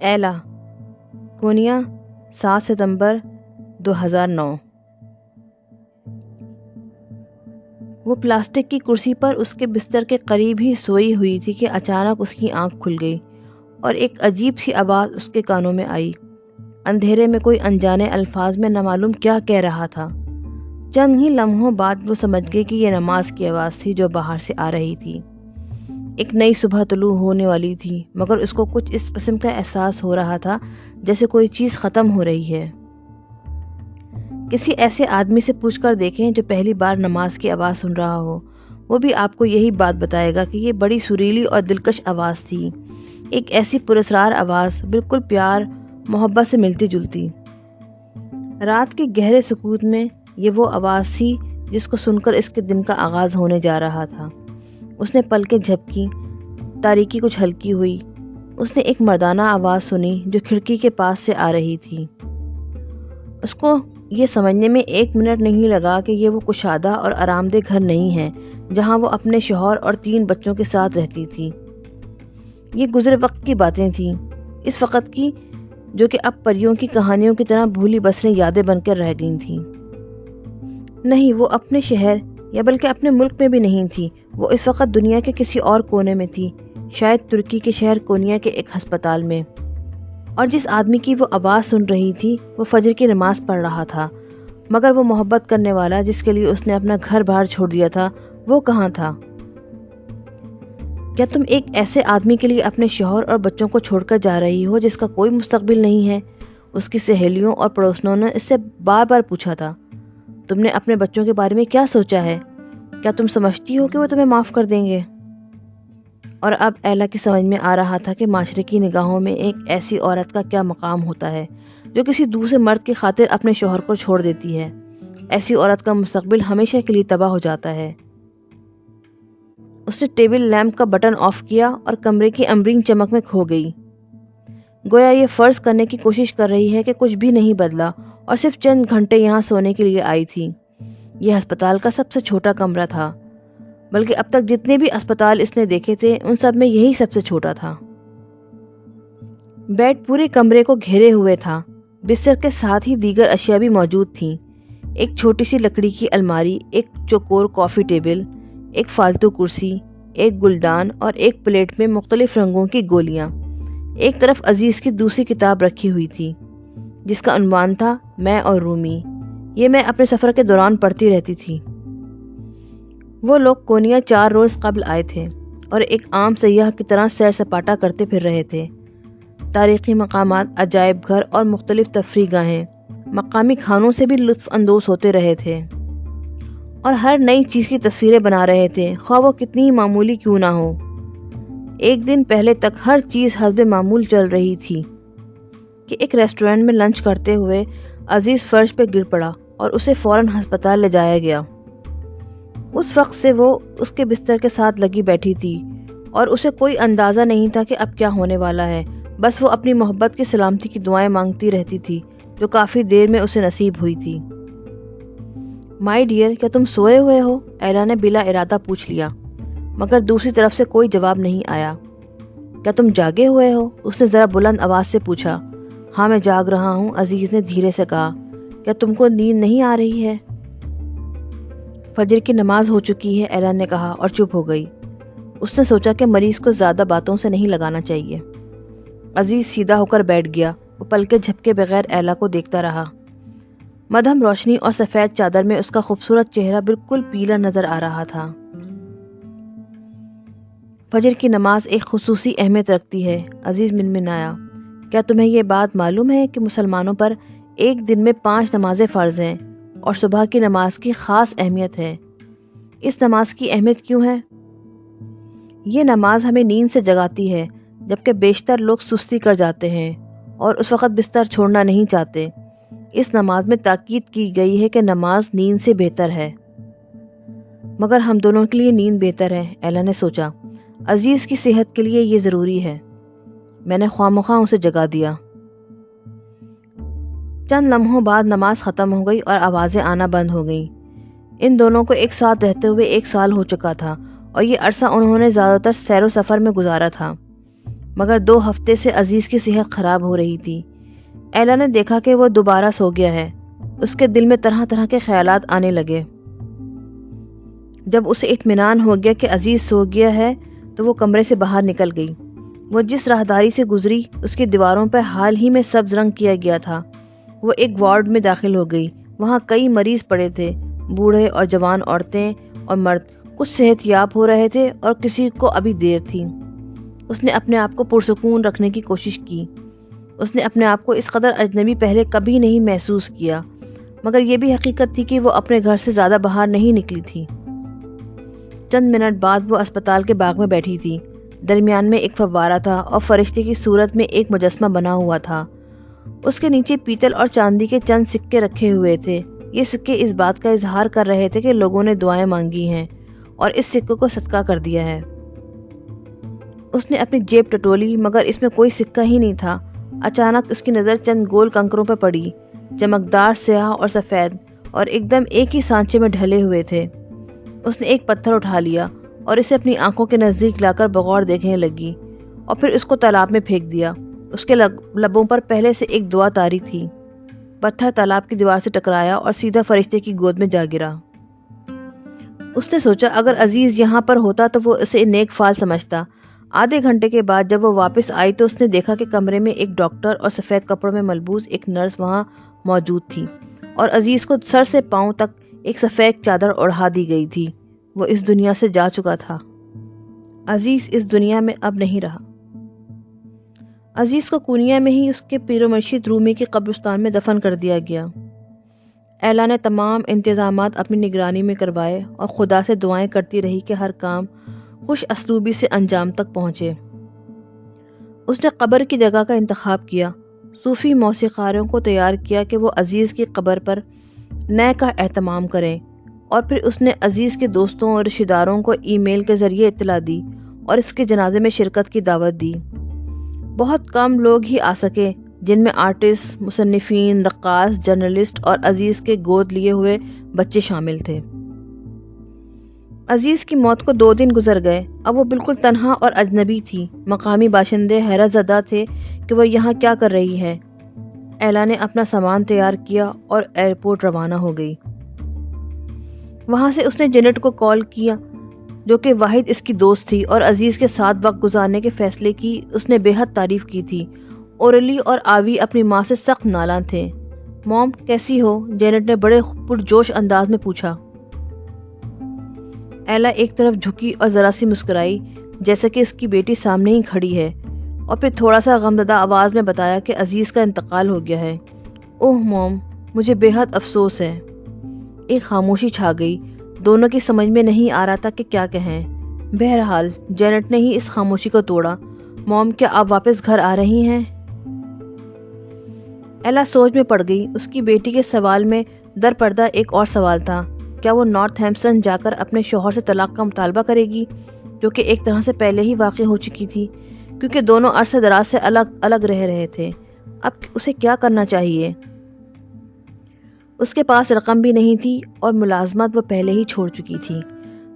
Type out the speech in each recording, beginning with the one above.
ایلا، کونیا، 7 ستمبر 2009۔ وہ پلاسٹک کی کرسی پر اس کے بستر کے قریب ہی سوئی ہوئی تھی کہ اچانک اس کی آنکھ کھل گئی اور ایک عجیب سی آواز اس کے کانوں میں آئی۔ اندھیرے میں کوئی انجانے الفاظ میں نامعلوم کیا کہہ رہا تھا۔ چند ہی لمحوں بعد وہ سمجھ گئی کہ یہ نماز کی آواز تھی جو باہر سے آ رہی تھی۔ ایک نئی صبح طلوع ہونے والی تھی، مگر اس کو کچھ اس قسم کا احساس ہو رہا تھا جیسے کوئی چیز ختم ہو رہی ہے۔ کسی ایسے آدمی سے پوچھ کر دیکھیں جو پہلی بار نماز کی آواز سن رہا ہو، وہ بھی آپ کو یہی بات بتائے گا کہ یہ بڑی سریلی اور دلکش آواز تھی، ایک ایسی پراسرار آواز، بالکل پیار محبت سے ملتی جلتی۔ رات کے گہرے سکوت میں یہ وہ آواز تھی جس کو سن کر اس کے دن کا آغاز ہونے جا رہا تھا۔ اس نے پلکیں جھپکیں، تاریکی کچھ ہلکی ہوئی۔ اس نے ایک مردانہ آواز سنی جو کھڑکی کے پاس سے آ رہی تھی۔ اس کو یہ سمجھنے میں 1 منٹ نہیں لگا کہ یہ وہ کشادہ اور آرام دہ گھر نہیں ہے جہاں وہ اپنے شوہر اور 3 بچوں کے ساتھ رہتی تھی۔ یہ گزرے وقت کی باتیں تھیں، اس وقت کی جو کہ اب پریوں کی کہانیوں کی طرح بھولی بسریں یادیں بن کر رہ گئی تھیں۔ نہیں، وہ اپنے شہر یا بلکہ اپنے ملک میں بھی نہیں تھی، وہ اس وقت دنیا کے کسی اور کونے میں تھی، شاید ترکی کے شہر کونیا کے ایک ہسپتال میں۔ اور جس آدمی کی وہ آواز سن رہی تھی وہ فجر کی نماز پڑھ رہا تھا، مگر وہ محبت کرنے والا جس کے لیے اس نے اپنا گھر بار چھوڑ دیا تھا، وہ کہاں تھا؟ کیا تم ایک ایسے آدمی کے لیے اپنے شوہر اور بچوں کو چھوڑ کر جا رہی ہو جس کا کوئی مستقبل نہیں ہے؟ اس کی سہیلیوں اور پڑوسنوں نے اس سے بار بار پوچھا تھا۔ تم نے اپنے بچوں کے بارے میں کیا سوچا ہے؟ کیا تم سمجھتی ہو کہ وہ تمہیں معاف کر دیں گے؟ اور اب ایلا کی سمجھ میں آ رہا تھا کہ معاشرے کی نگاہوں میں ایک ایسی عورت کا کیا مقام ہوتا ہے جو کسی دوسرے مرد کی خاطر اپنے شوہر کو چھوڑ دیتی ہے۔ ایسی عورت کا مستقبل ہمیشہ کے لیے تباہ ہو جاتا ہے۔ اس نے ٹیبل لیمپ کا بٹن آف کیا اور کمرے کی امبرین چمک میں کھو گئی، گویا یہ فرض کرنے کی کوشش کر رہی ہے کہ کچھ بھی نہیں بدلا اور صرف چند گھنٹے یہاں سونے کے لیے آئی تھی۔ یہ ہسپتال کا سب سے چھوٹا کمرہ تھا، بلکہ اب تک جتنے بھی اسپتال اس نے دیکھے تھے ان سب میں یہی سب سے چھوٹا تھا۔ بیڈ پورے کمرے کو گھیرے ہوئے تھا، بستر کے ساتھ ہی دیگر اشیاء بھی موجود تھیں۔ ایک چھوٹی سی لکڑی کی الماری، ایک چوکور کافی ٹیبل، ایک فالتو کرسی، ایک گلدان اور ایک پلیٹ میں مختلف رنگوں کی گولیاں۔ ایک طرف عزیز کی دوسری کتاب رکھی ہوئی تھی جس کا عنوان تھا میں اور رومی۔ یہ میں اپنے سفر کے دوران پڑھتی رہتی تھی۔ وہ لوگ کونیا 4 روز قبل آئے تھے اور ایک عام سیاح کی طرح سیر سپاٹا کرتے پھر رہے تھے۔ تاریخی مقامات، عجائب گھر اور مختلف تفریح گاہیں، مقامی کھانوں سے بھی لطف اندوز ہوتے رہے تھے اور ہر نئی چیز کی تصویریں بنا رہے تھے، خواہ وہ کتنی ہی معمولی کیوں نہ ہو۔ ایک دن پہلے تک ہر چیز حسب معمول چل رہی تھی کہ ایک ریسٹورینٹ میں لنچ کرتے ہوئے عزیز فرش پہ گر پڑا اور اسے فوراً ہسپتال لے جایا گیا۔ اس وقت سے وہ اس کے بستر کے ساتھ لگی بیٹھی تھی اور اسے کوئی اندازہ نہیں تھا کہ اب کیا ہونے والا ہے، بس وہ اپنی محبت کی سلامتی کی دعائیں مانگتی رہتی تھی جو کافی دیر میں اسے نصیب ہوئی تھی۔ مائی ڈیئر، کیا تم سوئے ہوئے ہو؟ ایلا نے بلا ارادہ پوچھ لیا، مگر دوسری طرف سے کوئی جواب نہیں آیا۔ کیا تم جاگے ہوئے ہو؟ اس نے ذرا بلند آواز سے پوچھا۔ ہاں، میں جاگ رہا ہوں، عزیز نے دھیرے سے کہا۔ کیا تم کو نیند نہیں آ رہی ہے؟ فجر کی نماز ہو چکی ہے، ایلا نے کہا اور چپ ہو گئی۔ اس نے سوچا کہ مریض کو زیادہ باتوں سے نہیں لگانا چاہیے۔ عزیز سیدھا ہو کر بیٹھ گیا، وہ پلکیں جھپکے بغیر ایلا کو دیکھتا رہا۔ مدھم روشنی اور سفید چادر میں اس کا خوبصورت چہرہ بالکل پیلا نظر آ رہا تھا۔ فجر کی نماز ایک خصوصی اہمیت رکھتی ہے، عزیز منمنایا۔ کیا تمہیں یہ بات معلوم ہے کہ مسلمانوں پر ایک دن میں 5 نمازیں فرض ہیں اور صبح کی نماز کی خاص اہمیت ہے؟ اس نماز کی اہمیت کیوں ہے؟ یہ نماز ہمیں نیند سے جگاتی ہے جبکہ بیشتر لوگ سستی کر جاتے ہیں اور اس وقت بستر چھوڑنا نہیں چاہتے۔ اس نماز میں تاکید کی گئی ہے کہ نماز نیند سے بہتر ہے۔ مگر ہم دونوں کے لیے نیند بہتر ہے، ایلا نے سوچا۔ عزیز کی صحت کے لیے یہ ضروری ہے۔ میں نے خواہ مخواہ اسے جگا دیا۔ چند لمحوں بعد نماز ختم ہو گئی اور آوازیں آنا بند ہو گئیں۔ ان دونوں کو ایک ساتھ رہتے ہوئے 1 سال ہو چکا تھا اور یہ عرصہ انہوں نے زیادہ تر سیر و سفر میں گزارا تھا۔ مگر 2 ہفتے سے عزیز کی صحت خراب ہو رہی تھی۔ ایلا نے دیکھا کہ وہ دوبارہ سو گیا ہے۔ اس کے دل میں طرح طرح کے خیالات آنے لگے۔ جب اسے اطمینان ہو گیا کہ عزیز سو گیا ہے تو وہ کمرے سے باہر نکل گئی۔ وہ جس راہداری سے گزری اس کی دیواروں پر حال ہی میں سبز رنگ کیا گیا تھا۔ وہ ایک وارڈ میں داخل ہو گئی۔ وہاں کئی مریض پڑے تھے، بوڑھے اور جوان، عورتیں اور مرد۔ کچھ صحت یاب ہو رہے تھے اور کسی کو ابھی دیر تھی۔ اس نے اپنے آپ کو پرسکون رکھنے کی کوشش کی۔ اس نے اپنے آپ کو اس قدر اجنبی پہلے کبھی نہیں محسوس کیا، مگر یہ بھی حقیقت تھی کہ وہ اپنے گھر سے زیادہ باہر نہیں نکلی تھی۔ چند منٹ بعد وہ اسپتال کے باغ میں بیٹھی تھی۔ درمیان میں ایک فوارہ تھا اور فرشتے کی صورت میں ایک مجسمہ بنا ہوا تھا۔ اس کے نیچے پیتل اور چاندی کے چند سکے رکھے ہوئے تھے۔ یہ سکے اس بات کا اظہار کر رہے تھے کہ لوگوں نے دعائیں مانگی ہیں اور اس سکے کو صدقہ کر دیا ہے۔ اس نے اپنی جیب ٹٹولی مگر اس میں کوئی سکہ ہی نہیں تھا۔ اچانک اس کی نظر چند گول کنکروں پر پڑی، چمکدار، سیاہ اور سفید، اور ایک دم ایک ہی سانچے میں ڈھلے ہوئے تھے۔ اس نے ایک پتھر اٹھا لیا اور اسے اپنی آنکھوں کے نزدیک لا کر بغور دیکھنے لگی اور پھر اس کو تالاب میں پھینک دیا۔ اس کے لبوں پر پہلے سے ایک دعا طاری تھی۔ پتھر تالاب کی دیوار سے ٹکرایا اور سیدھا فرشتے کی گود میں جا گرا۔ اس نے سوچا اگر عزیز یہاں پر ہوتا تو وہ اسے نیک فال سمجھتا۔ آدھے گھنٹے کے بعد جب وہ واپس آئی تو اس نے دیکھا کہ کمرے میں ایک ڈاکٹر اور سفید کپڑوں میں ملبوس ایک نرس وہاں موجود تھی، اور عزیز کو سر سے پاؤں تک ایک سفید چادر اوڑھا دی گئی تھی۔ وہ اس دنیا سے جا چکا تھا۔ عزیز اس دنیا میں اب نہیں رہا۔ عزیز کو کونیا میں ہی اس کے پیر و مرشد رومی کے قبرستان میں دفن کر دیا گیا۔ ایلا نے تمام انتظامات اپنی نگرانی میں کروائے اور خدا سے دعائیں کرتی رہی کہ ہر کام خوش اسلوبی سے انجام تک پہنچے۔ اس نے قبر کی جگہ کا انتخاب کیا، صوفی موسیقاروں کو تیار کیا کہ وہ عزیز کی قبر پر نئے کا اہتمام کریں، اور پھر اس نے عزیز کے دوستوں اور رشتہ داروں کو ای میل کے ذریعے اطلاع دی اور اس کے جنازے میں شرکت کی دعوت دی۔ بہت کم لوگ ہی آ سکے، جن میں آرٹسٹ، مصنفین، رقاص، جرنلسٹ اور عزیز کے گود لیے ہوئے بچے شامل تھے۔ عزیز کی موت کو 2 دن گزر گئے۔ اب وہ بالکل تنہا اور اجنبی تھی۔ مقامی باشندے حیرت زدہ تھے کہ وہ یہاں کیا کر رہی ہے۔ ایلا نے اپنا سامان تیار کیا اور ایئرپورٹ روانہ ہو گئی۔ وہاں سے اس نے جینٹ کو کال کیا، جو کہ واحد اس کی دوست تھی اور عزیز کے ساتھ وقت گزارنے کے فیصلے کی اس نے بے حد تعریف کی تھی۔ اورلی اور آوی اپنی ماں سے سخت نالاں تھے۔ موم کیسی ہو؟ جینٹ نے بڑے پرجوش انداز میں پوچھا۔ ایلا ایک طرف جھکی اور ذرا سی مسکرائی، جیسے کہ اس کی بیٹی سامنے ہی کھڑی ہے، اور پھر تھوڑا سا غمزدہ آواز میں بتایا کہ عزیز کا انتقال ہو گیا ہے۔ اوہ موم، مجھے بے حد افسوس ہے۔ ایک خاموشی چھا گئی۔ دونوں کی سمجھ میں نہیں آ رہا تھا کہ کیا کہیں۔ بہرحال جینٹ نے ہی اس خاموشی کو توڑا۔ موم، کیا آپ واپس گھر آ رہی ہیں؟ ایلا سوچ میں پڑ گئی۔ اس کی بیٹی کے سوال میں در پردہ ایک اور سوال تھا۔ کیا وہ نارتھ ہیمپٹن جا کر اپنے شوہر سے طلاق کا مطالبہ کرے گی، جو کہ ایک طرح سے پہلے ہی واقع ہو چکی تھی، کیونکہ دونوں عرصے دراز سے الگ رہ رہے تھے۔ اب اسے کیا کرنا چاہیے؟ اس کے پاس رقم بھی نہیں تھی اور ملازمت وہ پہلے ہی چھوڑ چکی تھی،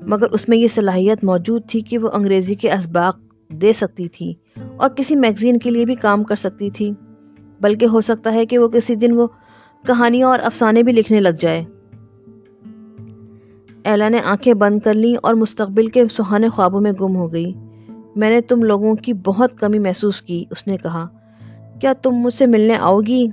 مگر اس میں یہ صلاحیت موجود تھی کہ وہ انگریزی کے اسباق دے سکتی تھی اور کسی میگزین کے لیے بھی کام کر سکتی تھی، بلکہ ہو سکتا ہے کہ وہ کسی دن وہ کہانیاں اور افسانے بھی لکھنے لگ جائے۔ ایلا نے آنکھیں بند کر لیں اور مستقبل کے سہانے خوابوں میں گم ہو گئی۔ میں نے تم لوگوں کی بہت کمی محسوس کی، اس نے کہا۔ کیا تم مجھ سے ملنے آؤ گی؟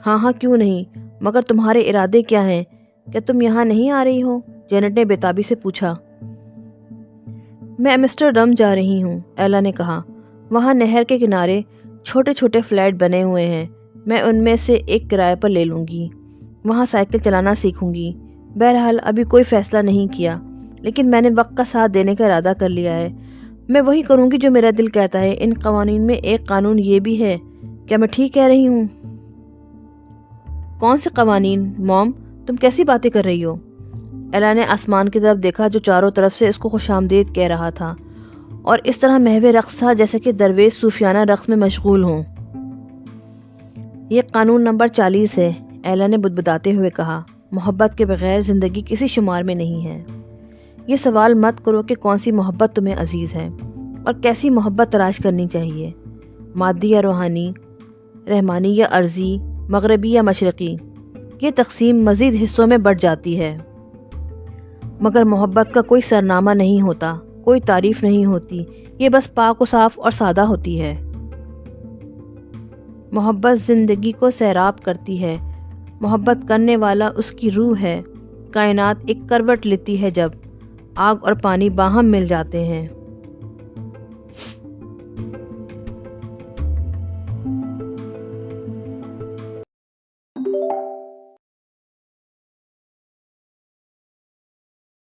ہاں کیوں نہیں، مگر تمہارے ارادے کیا ہیں؟ کیا تم یہاں نہیں آ رہی ہو؟ جینٹ نے بےتابی سے پوچھا۔ میں ایمسٹرڈم جا رہی ہوں، ایلا نے کہا۔ وہاں نہر کے کنارے چھوٹے چھوٹے فلیٹ بنے ہوئے ہیں، میں ان میں سے ایک کرائے پر لے لوں گی۔ وہاں سائیکل چلانا سیکھوں گی۔ بہرحال ابھی کوئی فیصلہ نہیں کیا، لیکن میں نے وقت کا ساتھ دینے کا ارادہ کر لیا ہے۔ میں وہی کروں گی جو میرا دل کہتا ہے۔ ان قوانین میں ایک قانون یہ بھی ہے، کیا میں ٹھیک کہہ رہی ہوں؟ کون سے قوانین موم؟ تم کیسی باتیں کر رہی ہو؟ ایلا نے آسمان کی طرف دیکھا جو چاروں طرف سے اس کو خوش آمدید کہہ رہا تھا، اور اس طرح محو رقص تھا جیسے کہ درویش صوفیانہ رقص میں مشغول ہوں۔ یہ قانون نمبر 40 ہے، ایلا نے بدبداتے ہوئے کہا۔ محبت کے بغیر زندگی کسی شمار میں نہیں ہے۔ یہ سوال مت کرو کہ کون سی محبت تمہیں عزیز ہے۔ اور کیسی محبت تلاش کرنی چاہیے، مادی یا روحانی، رحمانی یا عرضی، مغربی یا مشرقی۔ یہ تقسیم مزید حصوں میں بڑھ جاتی ہے، مگر محبت کا کوئی سرنامہ نہیں ہوتا، کوئی تعریف نہیں ہوتی، یہ بس پاک و صاف اور سادہ ہوتی ہے۔ محبت زندگی کو سیراب کرتی ہے، محبت کرنے والا اس کی روح ہے۔ کائنات ایک کروٹ لیتی ہے جب آگ اور پانی باہم مل جاتے ہیں۔